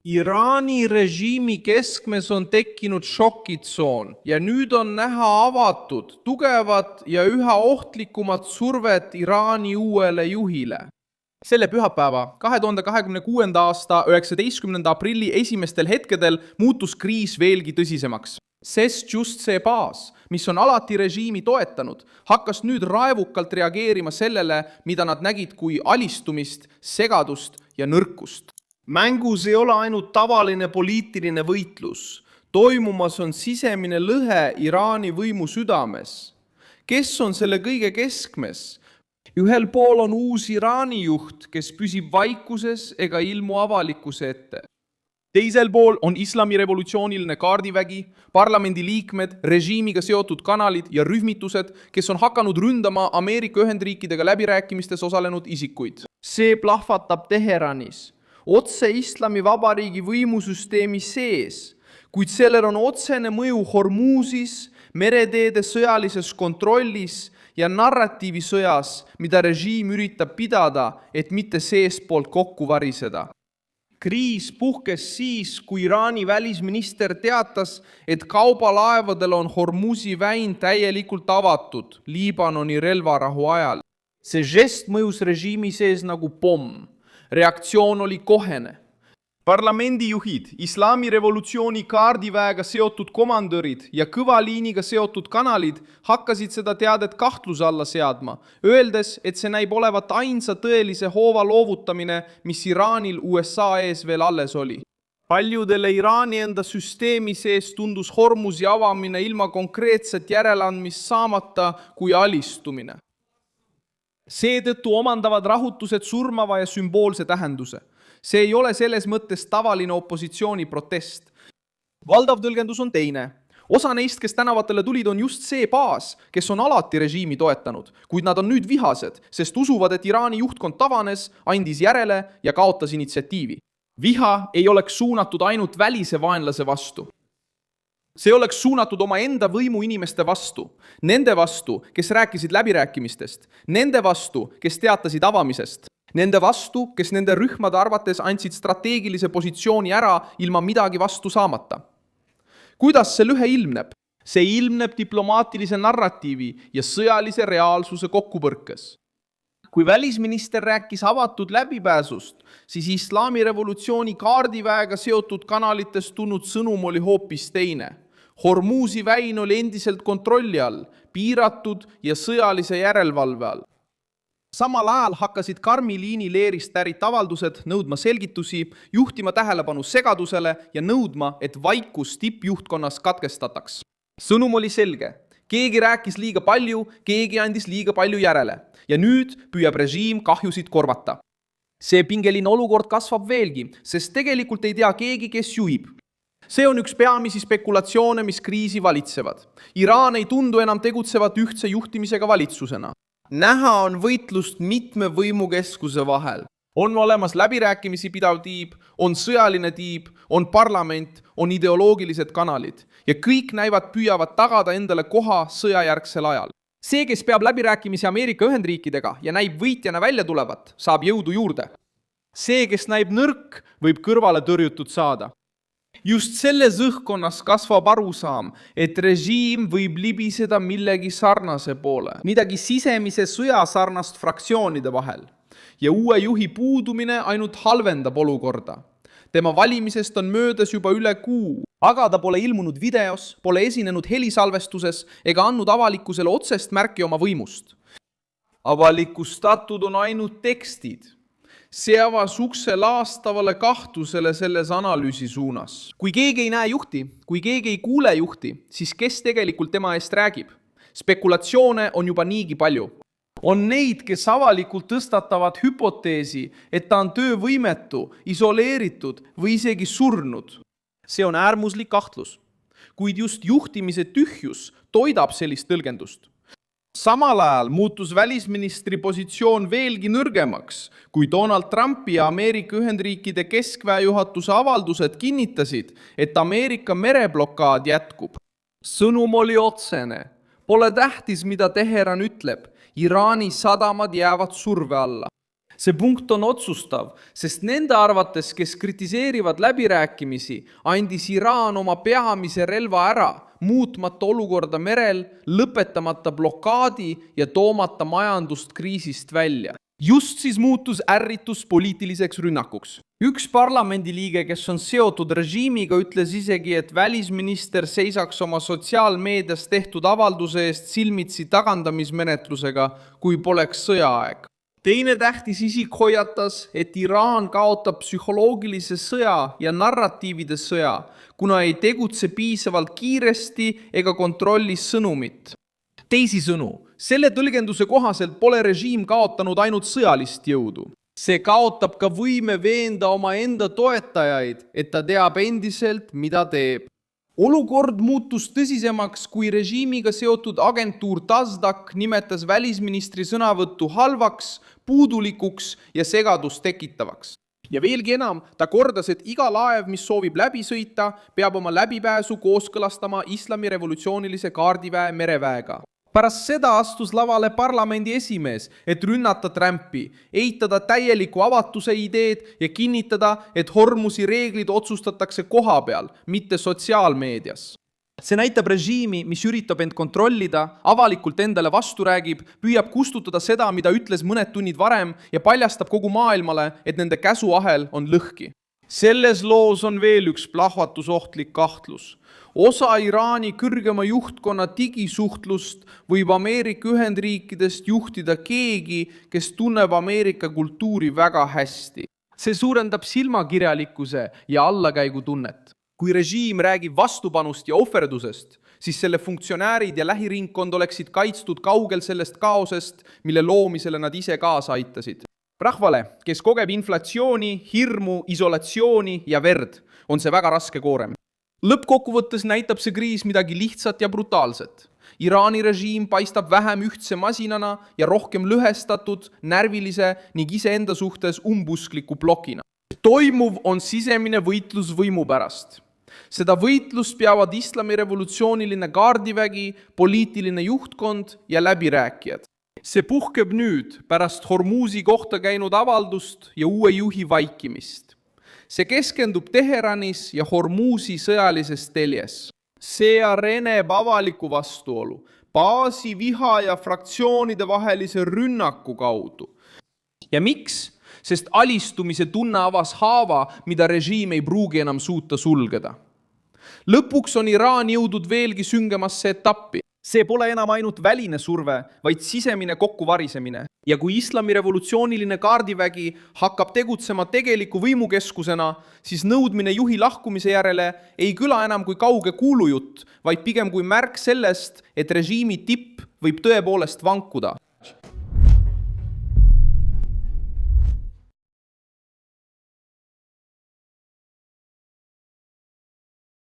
Iraani režiimi keskmes on tekkinud šokitsoon ja nüüd on näha avatud, tugevat ja üha ohtlikumat survet Iraani uuele juhile. Selle pühapäeva 2026. aasta 19. aprilli esimestel hetkedel muutus kriis veelgi tõsisemaks. Sest just see baas, mis on alati režiimi toetanud, hakkas nüüd raevukalt reageerima sellele, mida nad nägid kui alistumist, segadust ja nõrkust. Mängus ei ole ainult tavaline poliitiline võitlus. Toimumas on sisemine lõhe Iraani võimu südames. Kes on selle kõige keskmes? Ühel pool on uus Iraani juht, kes püsib vaikuses ega ilmu avalikkuse ette. Teisel pool on islami revolutsiooniline kaardivägi, parlamendi liikmed, režiimiga seotud kanalid ja rühmitused, kes on hakanud ründama Ameerika Ühendriikidega läbirääkimistes osalenud isikuid. See plahvatab Teheranis, otse Islamivabariigi võimusüsteemi sees, kuid sellel on otsene mõju Hormuzis, mereteede sõjalises kontrollis ja narratiivisõjas, mida režiim üritab pidada, et mitte seestpoolt kokku variseda. Kriis puhkes siis, kui Iraani välisminister teatas, et kaubalaevadel on Hormuzi väin täielikult avatud Liibanoni relvarahu ajal. See žest mõjus režiimi sees nagu pomm. Reaktsioon oli kohene. Parlamendijuhid, islami revolutsiooni kaardiväega seotud komandörid ja kõva liiniga seotud kanalid hakkasid seda teadet kahtluse alla seadma, öeldes, et see näib olevat ainsa tõelise hoova loovutamine, mis Iraanil USA ees veel alles oli. Paljudele Iraani enda süsteemi sees tundus Hormuzi avamine ilma konkreetset järeleandmist saamata kui alistumine. Seetõttu omandavad rahutused surmava ja sümboolse tähenduse. See ei ole selles mõttes tavaline opositsiooni protest. Valdav tõlgendus on teine. Osa neist, kes tänavatele tulid, on just see baas, kes on alati režiimi toetanud, kuid nad on nüüd vihased, sest usuvad, et Iraani juhtkond tavanes, andis järele ja kaotas initsiatiivi. Viha ei oleks suunatud ainult välise vaenlase vastu. See oleks suunatud oma enda võimu inimeste vastu, nende vastu, kes rääkisid läbirääkimistest, nende vastu, kes teatasid avamisest, nende vastu, kes nende rühmade arvates andsid strateegilise positsiooni ära ilma midagi vastu saamata. Kuidas see lõhe ilmneb? See ilmneb diplomaatilise narratiivi ja sõjalise reaalsuse kokkupõrkes. Kui välisminister rääkis avatud läbipääsust, siis islami revolutsiooni kaardiväega seotud kanalites tulnud sõnum oli hoopis teine. Hormuzi väin oli endiselt kontrolli all, piiratud ja sõjalise järelevalve all. Samal ajal hakkasid karmi liini leerist pärit avaldused nõudma selgitusi, juhtima tähelepanu segadusele ja nõudma, et vaikus tippjuhtkonnas katkestataks. Sõnum oli selge. Keegi rääkis liiga palju, keegi andis liiga palju järele. Ja nüüd püüab režiim kahjusid korvata. See pingeline olukord kasvab veelgi, sest tegelikult ei tea keegi, kes juhib. See on üks peamisi spekulatsioone, mis kriisi valitsevad. Iraan ei tundu enam tegutsevat ühtse juhtimisega valitsusena. Näha on võitlust mitme võimukeskuse vahel. On olemas läbirääkimisi pidav tiib, on sõjaline tiib, on parlament, on ideoloogilised kanalid. Ja kõik näivad püüavad tagada endale koha sõjajärgsel ajal. See, kes peab läbirääkimisi Ameerika Ühendriikidega ja näib võitjana välja tulevat, saab jõudu juurde. See, kes näib nõrk, võib kõrvale tõrjutud saada. Just selles õhkkonnas kasvab arusaam, et režiim võib libiseda millegi sarnase poole, midagi sisemise sõja sarnast fraktsioonide vahel. Ja uue juhi puudumine ainult halvendab olukorda. Tema valimisest on möödas juba üle kuu, aga ta pole ilmunud videos, pole esinenud helisalvestuses ega andnud avalikkusele otsest märki oma võimust. Avalikustatud on ainult tekstid. See avas ukse laastavale kahtlusele selles analüüsi suunas. Kui keegi ei näe juhti, kui keegi ei kuule juhti, siis kes tegelikult tema eest räägib? Spekulatsioone on juba niigi palju. On neid, kes avalikult tõstatavad hüpoteesi, et ta on töövõimetu, isoleeritud või isegi surnud. See on äärmuslik kahtlus, kuid just juhtimise tühjus toidab sellist tõlgendust. Samal ajal muutus välisministri positsioon veelgi nõrgemaks, kui Donald Trumpi ja Ameerika Ühendriikide keskväejuhatuse avaldused kinnitasid, et Ameerika mereblokaad jätkub. Sõnum oli otsene. Pole tähtis, mida Teheran ütleb. Iraani sadamad jäävad surve alla. See punkt on otsustav, sest nende arvates, kes kritiseerivad läbirääkimisi, andis Iraan oma peamise relva ära, muutmata olukorda merel, lõpetamata blokaadi ja toomata majandust kriisist välja. Just siis muutus ärritus poliitiliseks rünnakuks. Üks parlamendiliige, kes on seotud režiimiga, ütles isegi, et välisminister seisaks oma sotsiaalmeedias tehtud avalduse eest silmitsi tagandamismenetlusega, kui poleks sõjaaeg. Teine tähtis isik hoiatas, et Iraan kaotab psühholoogilise sõja ja narratiivide sõja, kuna ei tegutse piisavalt kiiresti ega kontrolli sõnumit. Teisisõnu, selle tõlgenduse kohaselt pole režiim kaotanud ainult sõjalist jõudu. See kaotab ka võime veenda oma enda toetajaid, et ta teab endiselt, mida teeb. Olukord muutus tõsisemaks, kui režiimiga seotud agentuur Tasdak nimetas välisministri sõnavõttu halvaks, puudulikuks ja segadust tekitavaks. Ja veelgi enam, ta kordas, et iga laev, mis soovib läbi sõita, peab oma läbipääsu kooskõlastama Islami revolutsioonilise kaardiväe mereväega. Pärast seda astus lavale parlamendi esimees, et rünnata Trumpi, eitada täieliku avatuse ideed ja kinnitada, et Hormuzi reeglid otsustatakse koha peal, mitte sotsiaalmeedias. See näitab režiimi, mis üritab end kontrollida, avalikult endale vastu räägib, püüab kustutada seda, mida ütles mõned tunnid varem ja paljastab kogu maailmale, et nende käsuahel on lõhki. Selles loos on veel üks plahvatusohtlik kahtlus. Osa Iraani kõrgema juhtkonna digisuhtlust võib Ameerika Ühendriikidest juhtida keegi, kes tunneb Ameerika kultuuri väga hästi. See suurendab silmakirjalikkuse ja allakäigutunnet. Kui režiim räägib vastupanust ja ohverdusest, siis selle funktsionäärid ja lähiringkond oleksid kaitstud kaugel sellest kaosest, mille loomisele nad ise kaasa aitasid. Rahvale, kes kogeb inflatsiooni, hirmu, isolatsiooni ja verd, on see väga raske koorem. Lõppkokkuvõttes näitab see kriis midagi lihtsat ja brutaalset. Iraani režiim paistab vähem ühtse masinana ja rohkem lõhestatud, närvilise ning iseenda suhtes umbuskliku blokina. Toimuv on sisemine võitlus võimu pärast. Seda võitlust peavad Islami revolutsiooniline kaardivägi, poliitiline juhtkond ja läbirääkijad. See puhkeb nüüd pärast Hormuzi kohta käinud avaldust ja uue juhi vaikimist. See keskendub Teheranis ja Hormuzi sõjalises teljes. See areneb avaliku vastuolu, baasi viha ja fraktsioonide vahelise rünnaku kaudu. Ja miks? Sest alistumise tunne avas haava, mida režiim ei pruugi enam suuta sulgeda. Lõpuks on Iraan jõudnud veelgi süngemasse etappi. See pole enam ainult väline surve, vaid sisemine kokkuvarisemine. Ja kui Islami revolutsiooniline kaardivägi hakkab tegutsema tegeliku võimukeskusena, siis nõudmine juhi lahkumise järele ei kõla enam kui kauge kuulujutt, vaid pigem kui märk sellest, et režiimi tipp võib tõepoolest vankuda.